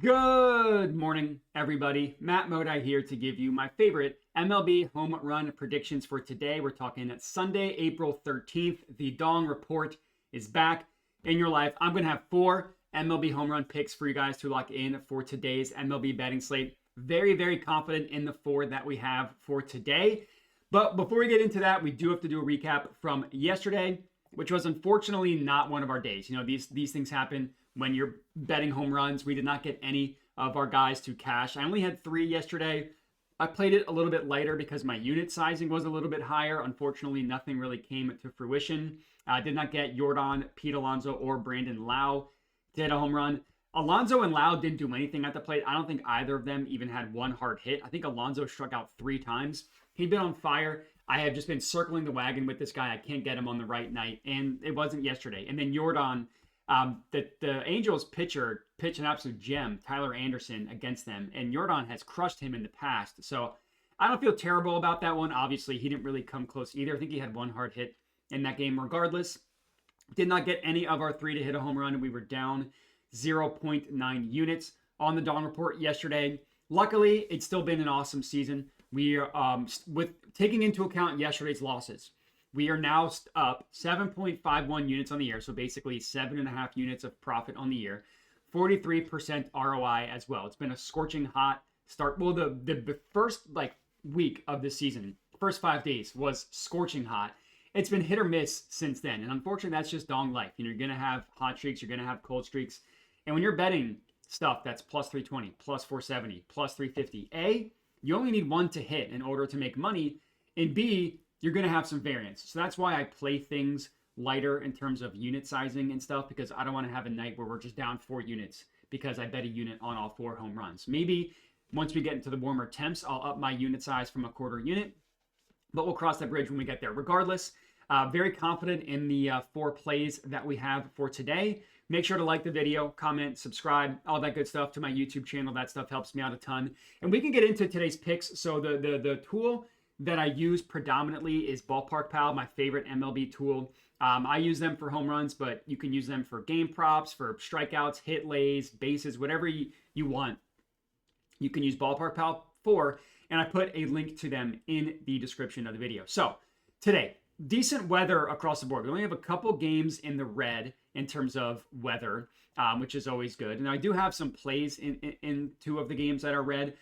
Good morning, everybody. Matt Modi here to give you my favorite MLB home run predictions for today. We're talking Sunday, April 13th. The Dong Report is back in your life. I'm going to have 4 MLB home run picks for you guys to lock in for today's MLB betting slate. Very, very confident in the 4 that we have for today. But before we get into that, we do have to do a recap from yesterday, which was unfortunately not one of our days. You know, these things happen when you're betting home runs. We did not get any of our guys to cash. I only had 3 yesterday. I played it a little bit lighter because my unit sizing was a little bit higher. Unfortunately, nothing really came to fruition. I did not get Jordan, Pete Alonso, or Brandon Lau to hit a home run. Alonso and Lau didn't do anything at the plate. I don't think either of them even had one hard hit. I think Alonso struck out 3 times. He'd been on fire. I have just been circling the wagon with this guy. I can't get him on the right night, and it wasn't yesterday. And then Jordan, the Angels pitcher pitched an absolute gem, Tyler Anderson, against them, and Jordan has crushed him in the past. So I don't feel terrible about that one. Obviously, he didn't really come close either. I think he had one hard hit in that game. Regardless, did not get any of our 3 to hit a home run. We were down 0.9 units on the Dawn Report yesterday. Luckily, it's still been an awesome season. We are, with taking into account yesterday's losses, we are now up 7.51 units on the year. So basically 7.5 units of profit on the year, 43% ROI as well. It's been a scorching hot start. Well, the first week of the season, first 5 days was scorching hot. It's been hit or miss since then. And unfortunately, that's just Dong life. You know, you're going to have hot streaks. You're going to have cold streaks. And when you're betting stuff that's plus 320, plus 470, plus 350, A, you only need 1 to hit in order to make money. And B, you're going to have some variance. So that's why I play things lighter in terms of unit sizing and stuff, because I don't want to have a night where we're just down 4 units because I bet a unit on all 4 home runs. Maybe once we get into the warmer temps, I'll up my unit size from a quarter unit, but we'll cross that bridge when we get there. Regardless, very confident in the 4 plays that we have for today. Make sure to like the video, comment, subscribe, all that good stuff to my YouTube channel. That stuff helps me out a ton. And we can get into today's picks. So the tool that I use predominantly is Ballpark Pal, my favorite MLB tool. I use them for home runs, but you can use them for game props, for strikeouts, hit lays, bases, whatever you want. You can use Ballpark Pal for, and I put a link to them in the description of the video. So today, decent weather across the board. We only have a couple games in the red in terms of weather, which is always good. And I do have some plays in 2 of the games that are red.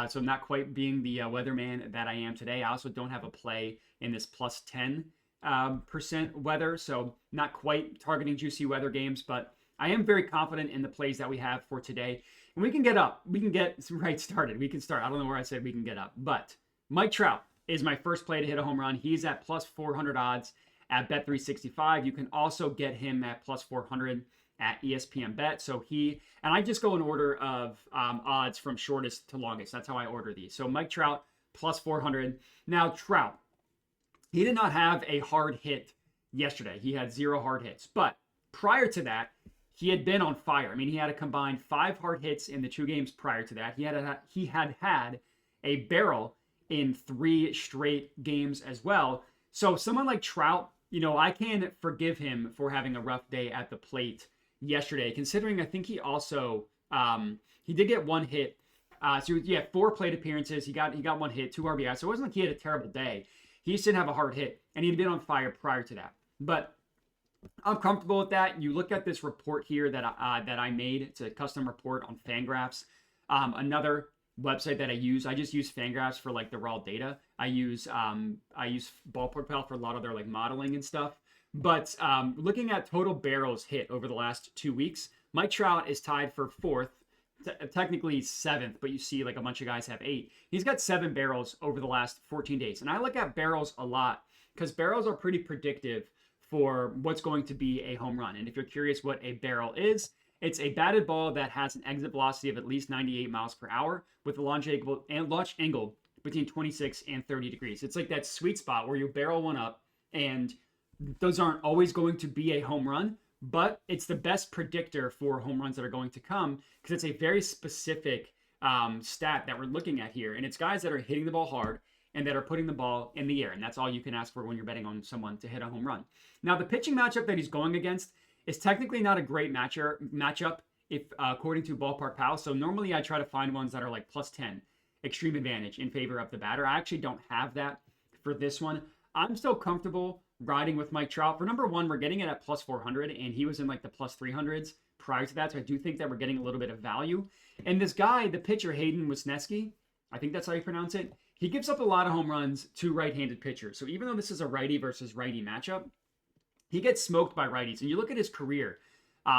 So I'm not quite being the weatherman that I am today. I also don't have a play in this plus 10% weather. So not quite targeting juicy weather games, but I am very confident in the plays that we have for today. And we can get up. We can get right started. We can start. I don't know where I said we can get up, but Mike Trout is my first play to hit a home run. He's at plus 400 odds at Bet365. You can also get him at plus 400 at ESPN Bet. So and I just go in order of odds from shortest to longest. That's how I order these. So Mike Trout plus 400. Now Trout, he did not have a hard hit yesterday. He had 0 hard hits. But prior to that, he had been on fire. I mean, he had a combined 5 hard hits in the 2 games prior to that. He had a barrel in 3 straight games as well. So someone like Trout, you know, I can forgive him for having a rough day at the plate yesterday, considering I think he also, he did get 1 hit. So he had 4 plate appearances. He got 1 hit, 2 RBI. So it wasn't like he had a terrible day. He just didn't have a hard hit, and he'd been on fire prior to that. But I'm comfortable with that. You look at this report here that I made. It's a custom report on FanGraphs. Another website that I just use FanGraphs for like the raw data. I use Ballpark Pal for a lot of their like modeling and stuff. But looking at total barrels hit over the last 2 weeks, Mike Trout is tied for 4th, technically 7th, but you see like a bunch of guys have 8. He's got 7 barrels over the last 14 days. And I look at barrels a lot because barrels are pretty predictive for what's going to be a home run. And if you're curious what a barrel is, it's a batted ball that has an exit velocity of at least 98 miles per hour with a launch angle between 26 and 30 degrees. It's like that sweet spot where you barrel one up, and those aren't always going to be a home run, but it's the best predictor for home runs that are going to come because it's a very specific stat that we're looking at here. And it's guys that are hitting the ball hard and that are putting the ball in the air. And that's all you can ask for when you're betting on someone to hit a home run. Now, the pitching matchup that he's going against is technically not a great matchup if according to Ballpark Pal. So normally I try to find ones that are like plus 10, extreme advantage in favor of the batter. I actually don't have that for this one. I'm still comfortable riding with Mike Trout. For number one, we're getting it at plus 400, and he was in like the plus 300s prior to that. So I do think that we're getting a little bit of value. And this guy, the pitcher, Hayden Wesneski, I think that's how you pronounce it, he gives up a lot of home runs to right-handed pitchers. So even though this is a righty versus righty matchup, he gets smoked by righties. And you look at his career,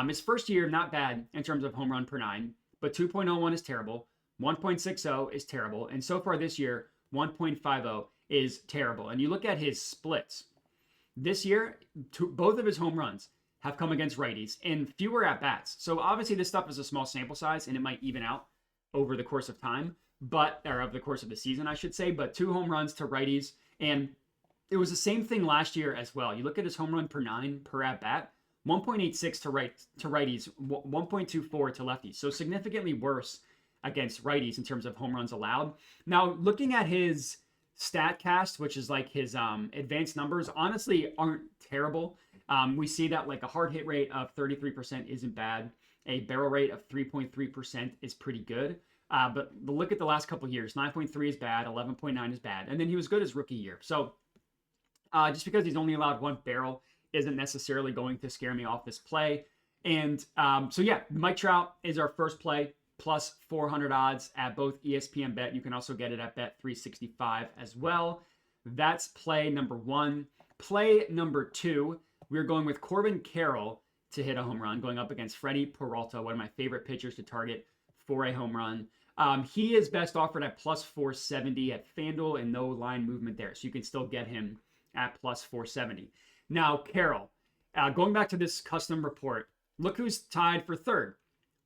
his first year, not bad in terms of home run per nine, but 2.01 is terrible, 1.60 is terrible, and so far this year, 1.50 is terrible. And you look at his splits. This year, both of his home runs have come against righties and fewer at-bats. So obviously this stuff is a small sample size, and it might even out over the course of time, or of the course of the season, I should say, but 2 home runs to righties. And it was the same thing last year as well. You look at his home run per nine per at-bat, 1.86 to righties, 1.24 to lefties. So significantly worse against righties in terms of home runs allowed. Now, looking at his StatCast, which is like his advanced numbers, honestly aren't terrible. We see that like a hard hit rate of 33% isn't bad. A barrel rate of 3.3% is pretty good. But look at the last couple of years. 9.3 is bad. 11.9 is bad. And then he was good his rookie year. So just because he's only allowed 1 barrel isn't necessarily going to scare me off this play. And so yeah, Mike Trout is our first play, plus 400 odds at both ESPN Bet. You can also get it at Bet 365 as well. That's play number 1. Play number 2, we're going with Corbin Carroll to hit a home run, going up against Freddie Peralta, one of my favorite pitchers to target for a home run. He is best offered at plus 470 at FanDuel, and no line movement there. So you can still get him at plus 470. Now, Carroll, going back to this custom report, look who's tied for third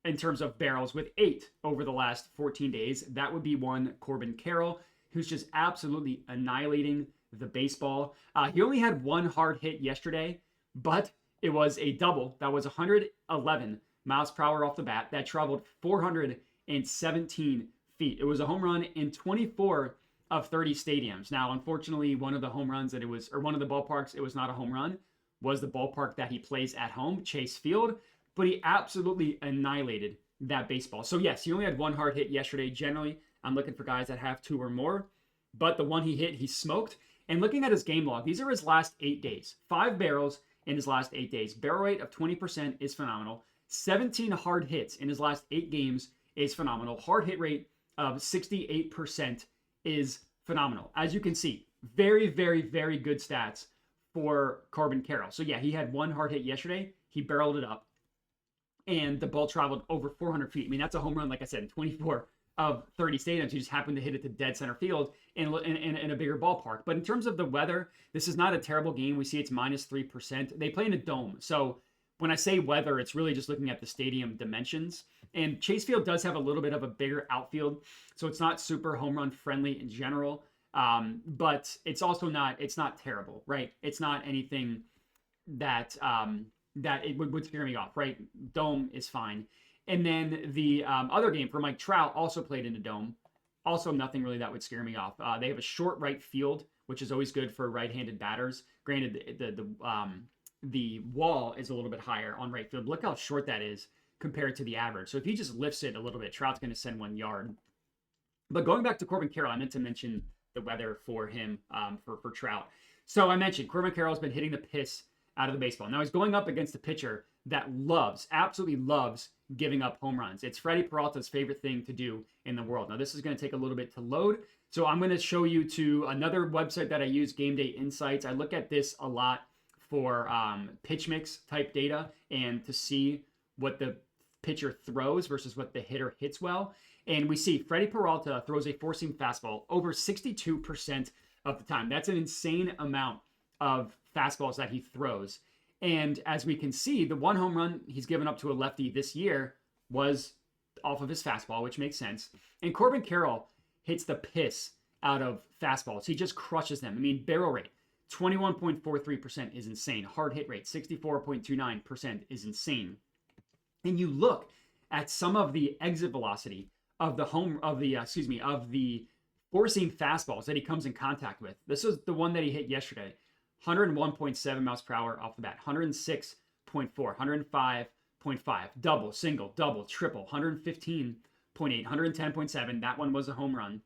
in terms of barrels with 8 over the last 14 days. That would be one Corbin Carroll, who's just absolutely annihilating the baseball. He only had 1 hard hit yesterday, but it was a double. That was 111 miles per hour off the bat. That traveled 417 feet. It was a home run in 24 of 30 stadiums. Now, unfortunately, one of the home runs that it was, or one of the ballparks, it was not a home run, was the ballpark that he plays at home, Chase Field. But he absolutely annihilated that baseball. So yes, he only had 1 hard hit yesterday. Generally, I'm looking for guys that have 2 or more. But the one he hit, he smoked. And looking at his game log, these are his last 8 days. 5 barrels in his last 8 days. Barrel rate of 20% is phenomenal. 17 hard hits in his last 8 games is phenomenal. Hard hit rate of 68% is phenomenal. As you can see, very, very, very good stats for Corbin Carroll. So yeah, he had 1 hard hit yesterday. He barreled it up, and the ball traveled over 400 feet. I mean, that's a home run, like I said, in 24 of 30 stadiums. He just happened to hit it to dead center field in a bigger ballpark. But in terms of the weather, this is not a terrible game. We see it's minus 3%. They play in a dome. So when I say weather, it's really just looking at the stadium dimensions. And Chase Field does have a little bit of a bigger outfield, so it's not super home run friendly in general. But it's also not terrible, right? It's not anything that that it would scare me off, right? Dome is fine. And then the other game for Mike Trout also played in a dome. Also nothing really that would scare me off. They have a short right field, which is always good for right-handed batters. Granted, the wall is a little bit higher on right field. Look how short that is compared to the average. So if he just lifts it a little bit, Trout's going to send 1 yard. But going back to Corbin Carroll, I meant to mention the weather for him, for Trout. So I mentioned Corbin Carroll's been hitting the piss out of the baseball. Now he's going up against a pitcher that absolutely loves giving up home runs. It's Freddie Peralta's favorite thing to do in the world. Now this is going to take a little bit to load. So I'm going to show you to another website that I use, Game Day Insights. I look at this a lot for pitch mix type data and to see what the pitcher throws versus what the hitter hits well. And we see Freddie Peralta throws a four-seam fastball over 62% of the time. That's an insane amount of fastballs that he throws. And as we can see, the 1 home run he's given up to a lefty this year was off of his fastball, which makes sense. And Corbin Carroll hits the piss out of fastballs. He just crushes them. I mean, barrel rate, 21.43% is insane. Hard hit rate, 64.29% is insane. And you look at some of the exit velocity of the four-seam fastballs that he comes in contact with. This is the one that he hit yesterday. 101.7 miles per hour off the bat, 106.4, 115.5, double, single, double, triple, 115.8, 110.7. That one was a home run.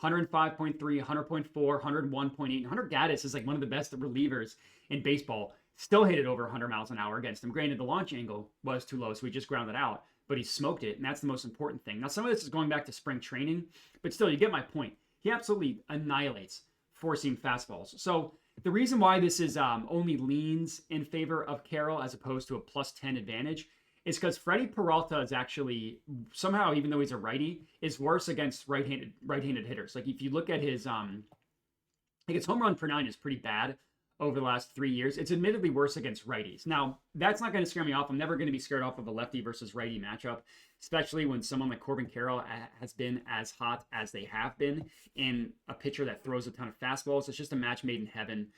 105.3, 100.4, 101.8. Hunter Gaddis is like one of the best relievers in baseball. Still hit it over 100 miles an hour against him. Granted, the launch angle was too low, so he just grounded out, but he smoked it, and that's the most important thing. Now, some of this is going back to spring training, but still, you get my point. He absolutely annihilates four-seam fastballs. So the reason why this is only leans in favor of Carroll as opposed to a +10 advantage is because Freddie Peralta is actually somehow, even though he's a righty, is worse against right-handed hitters. Like if you look at his home run per 9 is pretty bad over the last 3 years. It's admittedly worse against righties. Now, that's not going to scare me off. I'm never going to be scared off of a lefty versus righty matchup, especially when someone like Corbin Carroll has been as hot as they have been, and a pitcher that throws a ton of fastballs. It's just a match made in heaven.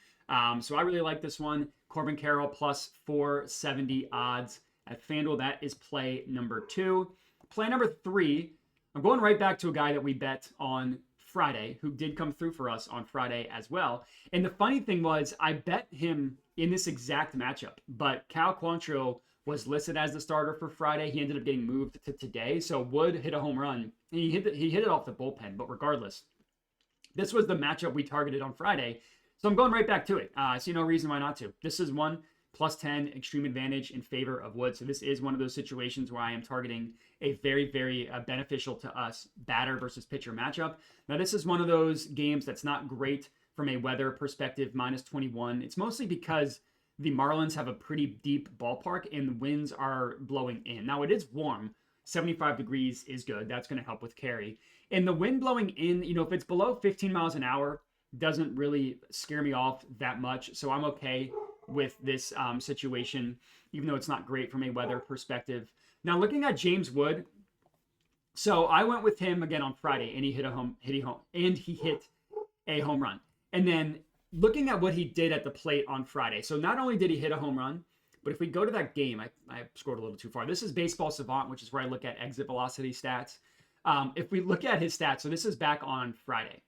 So I really like this one. Corbin Carroll plus 470 odds at FanDuel. That is play number 2. Play number 3, I'm going right back to a guy that we bet on Friday, who did come through for us on Friday as well. And the funny thing was, I bet him in this exact matchup, but Cal Quantrill was listed as the starter for Friday. He ended up getting moved to today. So Wood hit a home run. He hit it off the bullpen, but regardless, this was the matchup we targeted on Friday. So I'm going right back to it. I see no reason why not to. This is one +10 extreme advantage in favor of Wood. So this is one of those situations where I am targeting a very, very beneficial to us batter versus pitcher matchup. Now, this is one of those games that's not great from a weather perspective, -21. It's mostly because the Marlins have a pretty deep ballpark and the winds are blowing in. Now, it is warm. 75 degrees is good. That's going to help with carry. And the wind blowing in, if it's below 15 miles an hour, doesn't really scare me off that much. So I'm okay with this situation, even though it's not great from a weather perspective. Now, looking at James Wood, so I went with him again on Friday, and he hit a home run. And then looking at what he did at the plate on Friday, so not only did he hit a home run, but if we go to that game, I scrolled a little too far. This is Baseball Savant, which is where I look at exit velocity stats. If we look at his stats, so this is back on Friday.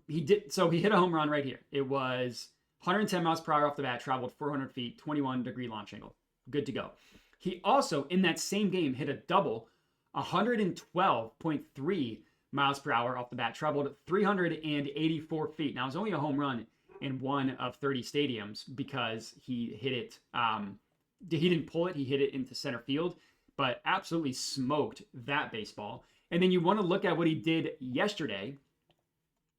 He hit a home run right here. It was 110 miles per hour off the bat, traveled 400 feet, 21-degree launch angle. Good to go. He also, in that same game, hit a double, 112.3 miles per hour off the bat, traveled 384 feet. Now, it was only a home run in one of 30 stadiums because he hit it. He didn't pull it. He hit it into center field, but absolutely smoked that baseball. And then you want to look at what he did yesterday.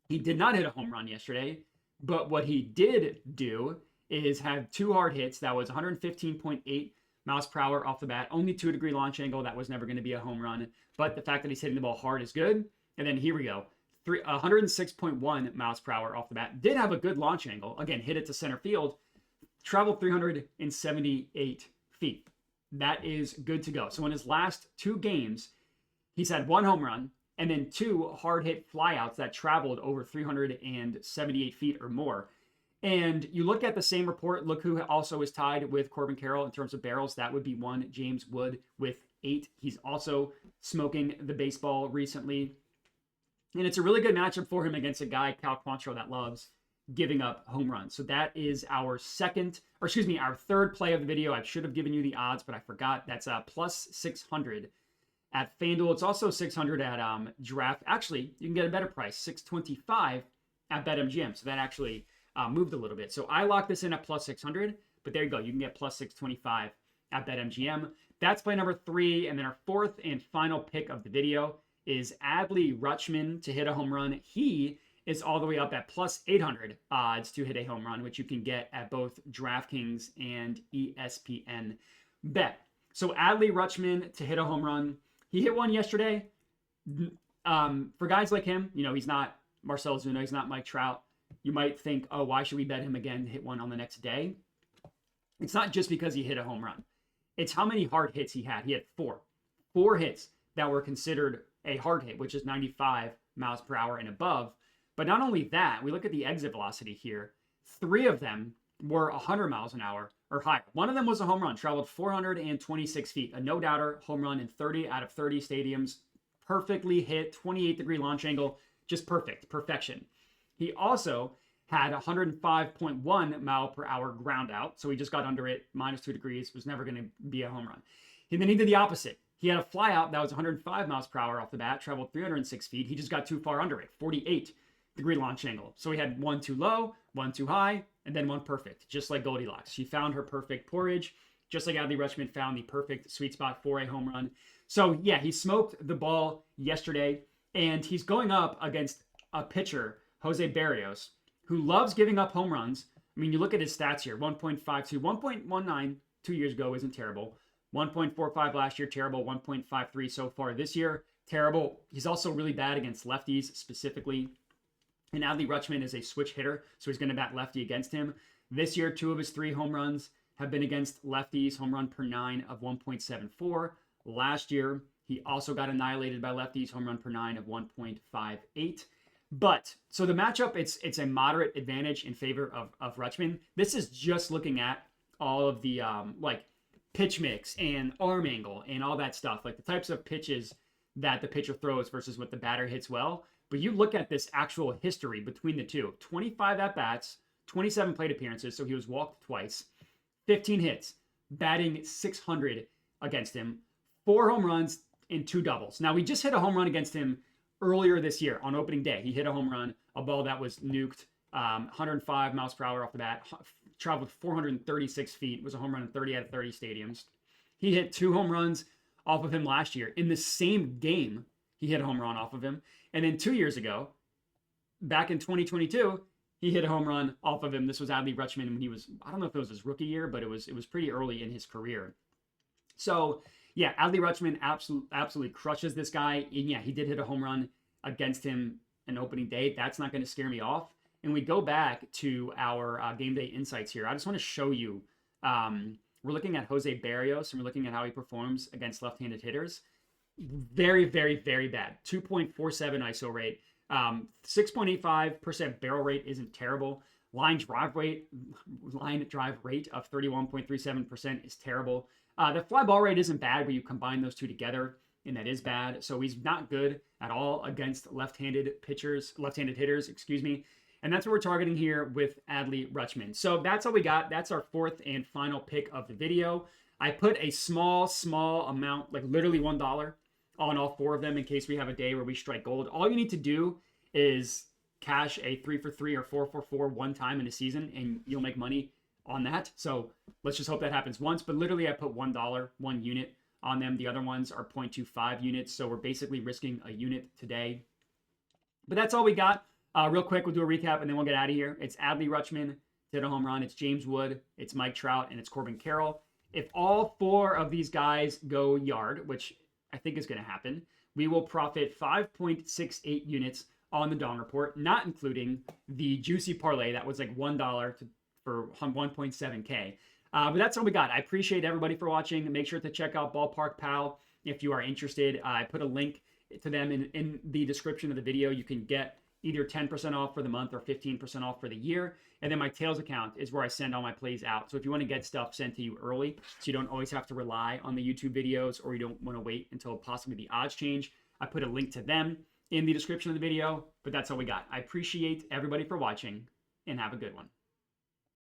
He did not hit a home run yesterday, but what he did do is have 2 hard hits. That was 115.8 miles per hour off the bat, only 2-degree launch angle. That was never going to be a home run, but the fact that he's hitting the ball hard is good. And then here we go. 106.1 miles per hour off the bat. Did have a good launch angle. Again, hit it to center field. Traveled 378 feet. That is good to go. So in his last 2 games, he's had 1 home run and then 2 hard hit flyouts that traveled over 378 feet or more. And you look at the same report, look who also is tied with Corbin Carroll in terms of barrels. That would be one James Wood with 8. He's also smoking the baseball recently. And it's a really good matchup for him against a guy, Cal Quantrill, that loves giving up home runs. So that is our our third play of the video. I should have given you the odds, but I forgot. That's plus 600 at FanDuel. It's also 600 at Draft. Actually, you can get a better price, 625 at BetMGM. So that actually moved a little bit. So I locked this in at plus 600, but there you go. You can get plus 625 at BetMGM. That's play number 3. And then our fourth and final pick of the video is Adley Rutschman to hit a home run. He is all the way up at plus 800 odds to hit a home run, which you can get at both DraftKings and ESPN Bet. So Adley Rutschman to hit a home run. He hit one yesterday. For guys like him, he's not Marcell Ozuna, he's not Mike Trout. You might think, oh, why should we bet him again to hit one on the next day? It's not just because he hit a home run. It's how many hard hits he had. He had 4 hits that were considered a hard hit, which is 95 miles per hour and above. But not only that, we look at the exit velocity here. 3 of them were 100 miles an hour or higher. One of them was a home run, traveled 426 feet, a no-doubter home run in 30 out of 30 stadiums. Perfectly hit, 28-degree launch angle, just perfection. He also had 105.1 mile per hour ground out. So he just got under it, -2 degrees, was never going to be a home run. And then he did the opposite. He had a fly out that was 105 miles per hour off the bat, traveled 306 feet. He just got too far under it, 48-degree launch angle. So he had one too low, one too high, and then one perfect, just like Goldilocks. She found her perfect porridge, just like Adley Rutschman found the perfect sweet spot for a home run. So yeah, he smoked the ball yesterday, and he's going up against a pitcher, Jose Barrios, who loves giving up home runs. I mean, you look at his stats here, 1.52, 1.19 2 years ago isn't terrible. 1.45 last year, terrible. 1.53 so far this year, terrible. He's also really bad against lefties specifically. And Adley Rutschman is a switch hitter, so he's going to bat lefty against him. This year, 2 of his 3 home runs have been against lefties, home run per 9 of 1.74. Last year, he also got annihilated by lefties, home run per 9 of 1.58. But, so the matchup, it's a moderate advantage in favor of Rutschman. This is just looking at all of the, like, pitch mix and arm angle and all that stuff, like the types of pitches that the pitcher throws versus what the batter hits well. But you look at this actual history between the two, 25 at-bats, 27 plate appearances, so he was walked twice, 15 hits, batting 600 against him, 4 home runs and 2 doubles. Now, we just hit a home run against him earlier this year on opening day. He hit a home run, a ball that was nuked, 105 miles per hour off the bat, traveled 436 feet, was a home run in 30 out of 30 stadiums. He hit 2 home runs off of him last year. In the same game, he hit a home run off of him. And then 2 years ago, back in 2022, he hit a home run off of him. This was Adley Rutschman when he was, I don't know if it was his rookie year, but it was pretty early in his career. So, yeah, Adley Rutschman absolutely crushes this guy. And yeah, he did hit a home run against him an opening day. That's not going to scare me off. And we go back to our game day insights here. I just want to show you, we're looking at Jose Barrios, and we're looking at how he performs against left-handed hitters. Very, very, very bad. 2.47 ISO rate. 6.85% barrel rate isn't terrible. Line drive rate of 31.37% is terrible. The fly ball rate isn't bad, but you combine those two together, and that is bad. So he's not good at all against left-handed hitters, excuse me. And that's what we're targeting here with Adley Rutschman. So that's all we got. That's our 4th and final pick of the video. I put a small amount, like literally $1 on all 4 of them in case we have a day where we strike gold. All you need to do is cash a 3-for-3 or 4-for-4 one time in a season, and you'll make money on that. So let's just hope that happens once. But literally, I put $1, 1 unit on them. The other ones are 0.25 units. So we're basically risking a unit today. But that's all we got. Real quick, we'll do a recap and then we'll get out of here. It's Adley Rutschman hit a home run. It's James Wood. It's Mike Trout. And it's Corbin Carroll. If all 4 of these guys go yard, which I think is going to happen, we will profit 5.68 units on the Dong Report, not including the juicy parlay that was like $1 for 1.7K. But that's all we got. I appreciate everybody for watching. Make sure to check out Ballpark Pal if you are interested. I put a link to them in the description of the video. You can get either 10% off for the month or 15% off for the year. And then my Tails account is where I send all my plays out. So if you want to get stuff sent to you early, so you don't always have to rely on the YouTube videos, or you don't want to wait until possibly the odds change, I put a link to them in the description of the video. But that's all we got. I appreciate everybody for watching, and have a good one.